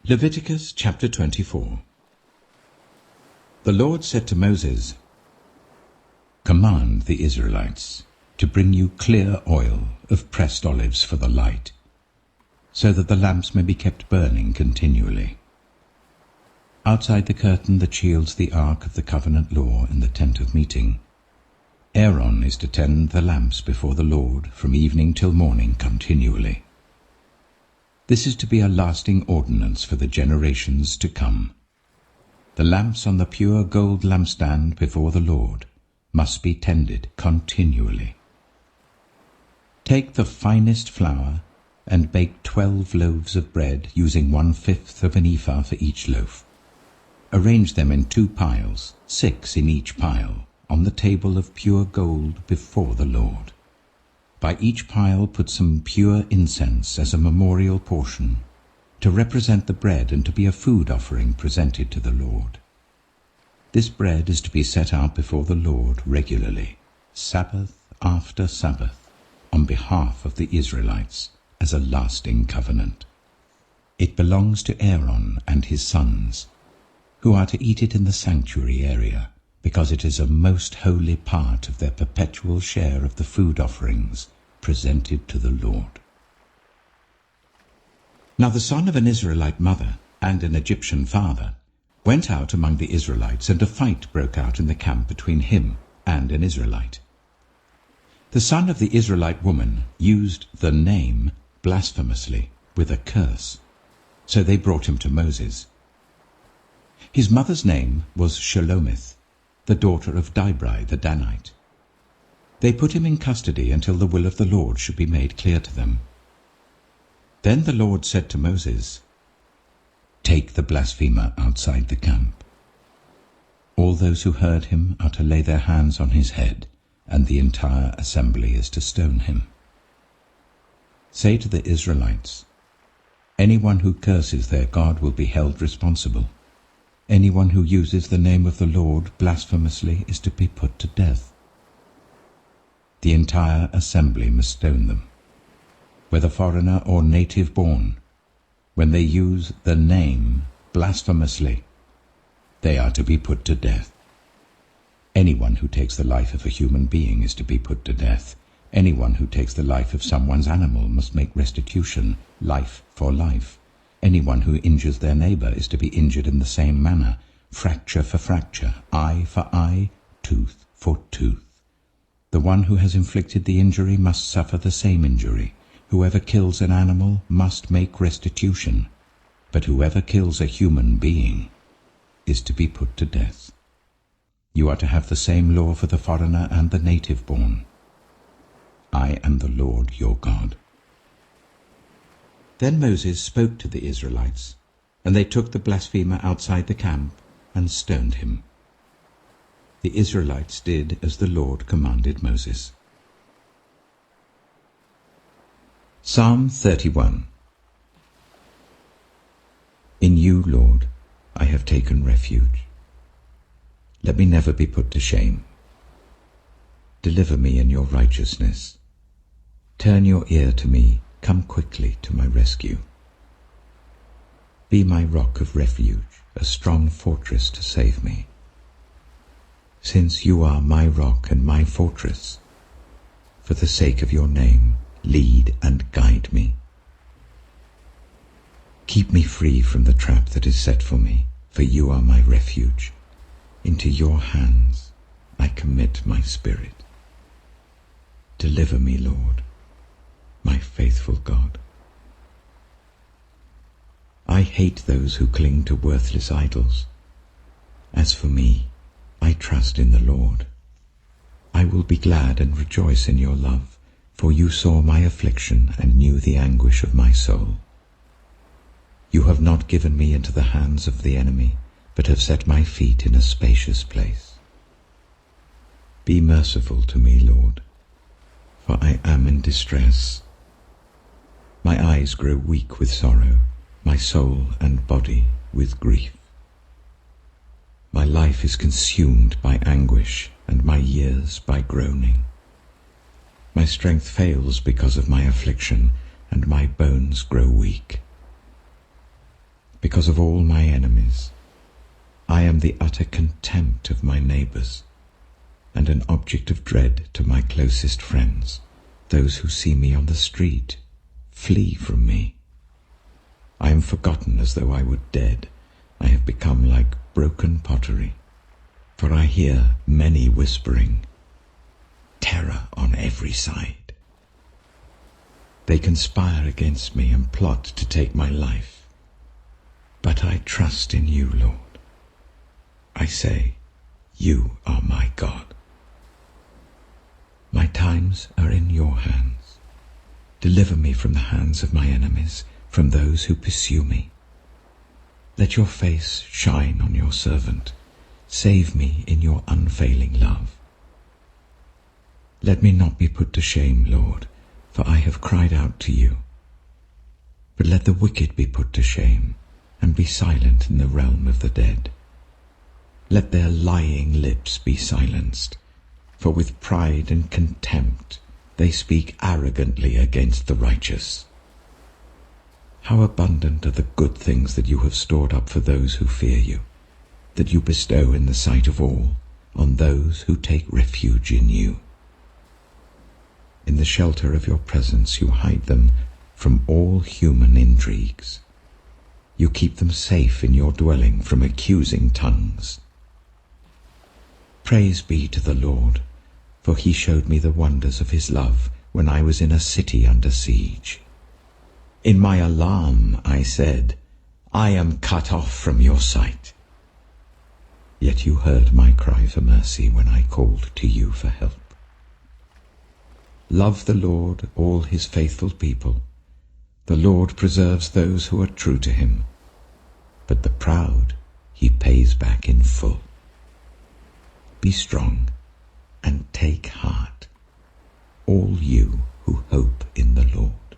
Leviticus chapter 24. The Lord said to Moses, "Command the Israelites to bring you clear oil of pressed olives for the light, so that the lamps may be kept burning continually. Outside the curtain that shields the ark of the covenant law in the tent of meeting, Aaron is to tend the lamps before the Lord from evening till morning continually. This is to be a lasting ordinance for the generations to come. The lamps on the pure gold lampstand before the Lord must be tended continually. Take the finest flour and bake 12 loaves of bread, using 1/5 of an ephah for each loaf. Arrange them in 2 piles, 6 in each pile, on the table of pure gold before the Lord. By each pile put some pure incense as a memorial portion, to represent the bread and to be a food offering presented to the Lord. This bread is to be set out before the Lord regularly, Sabbath after Sabbath, on behalf of the Israelites, as a lasting covenant. It belongs to Aaron and his sons, who are to eat it in the sanctuary area, because it is a most holy part of their perpetual share of the food offerings presented to the Lord." Now the son of an Israelite mother and an Egyptian father went out among the Israelites, and a fight broke out in the camp between him and an Israelite. The son of the Israelite woman used the name blasphemously with a curse, so they brought him to Moses. His mother's name was Shelomith, the daughter of Dibri the Danite. They put him in custody until the will of the Lord should be made clear to them. Then the Lord said to Moses, "Take the blasphemer outside the camp. All those who heard him are to lay their hands on his head, and the entire assembly is to stone him. Say to the Israelites, anyone who curses their God will be held responsible. Anyone who uses the name of the Lord blasphemously is to be put to death. The entire assembly must stone them, whether foreigner or native born. When they use the name blasphemously, they are to be put to death. Anyone who takes the life of a human being is to be put to death. Anyone who takes the life of someone's animal must make restitution, life for life. Anyone who injures their neighbor is to be injured in the same manner, fracture for fracture, eye for eye, tooth for tooth. The one who has inflicted the injury must suffer the same injury. Whoever kills an animal must make restitution, but whoever kills a human being is to be put to death. You are to have the same law for the foreigner and the native born. I am the Lord your God." Then Moses spoke to the Israelites, and they took the blasphemer outside the camp and stoned him. The Israelites did as the Lord commanded Moses. Psalm 31. In you, Lord, I have taken refuge. Let me never be put to shame. Deliver me in your righteousness. Turn your ear to me. Come quickly to my rescue. Be my rock of refuge, a strong fortress to save me. Since you are my rock and my fortress, for the sake of your name, lead and guide me. Keep me free from the trap that is set for me, for you are my refuge. Into your hands I commit my spirit. Deliver me, Lord, my faithful God. I hate those who cling to worthless idols. As for me, I trust in the Lord. I will be glad and rejoice in your love, for you saw my affliction and knew the anguish of my soul. You have not given me into the hands of the enemy, but have set my feet in a spacious place. Be merciful to me, Lord, for I am in distress. My eyes grow weak with sorrow, my soul and body with grief. My life is consumed by anguish, and my years by groaning. My strength fails because of my affliction, and my bones grow weak. because of all my enemies. I am the utter contempt of my neighbors, and an object of dread to my closest friends. Those who see me on the street flee from me. I am forgotten as though I were dead. I have become like broken pottery, for I hear many whispering, terror on every side. They conspire against me and plot to take my life. But I trust in you, Lord. I say, you are my God. My times are in your hands. Deliver me from the hands of my enemies, from those who pursue me. Let your face shine on your servant. Save me in your unfailing love. Let me not be put to shame, Lord, for I have cried out to you. But let the wicked be put to shame, and be silent in the realm of the dead. Let their lying lips be silenced, for with pride and contempt they speak arrogantly against the righteous. How abundant are the good things that you have stored up for those who fear you, that you bestow in the sight of all on those who take refuge in you. In the shelter of your presence you hide them from all human intrigues. You keep them safe in your dwelling from accusing tongues. Praise be to the Lord, for he showed me the wonders of his love when I was in a city under siege. In my alarm I said, I am cut off from your sight. Yet you heard my cry for mercy when I called to you for help. Love the Lord, all his faithful people. The Lord preserves those who are true to him, but the proud he pays back in full. Be strong and take heart, all you who hope in the Lord.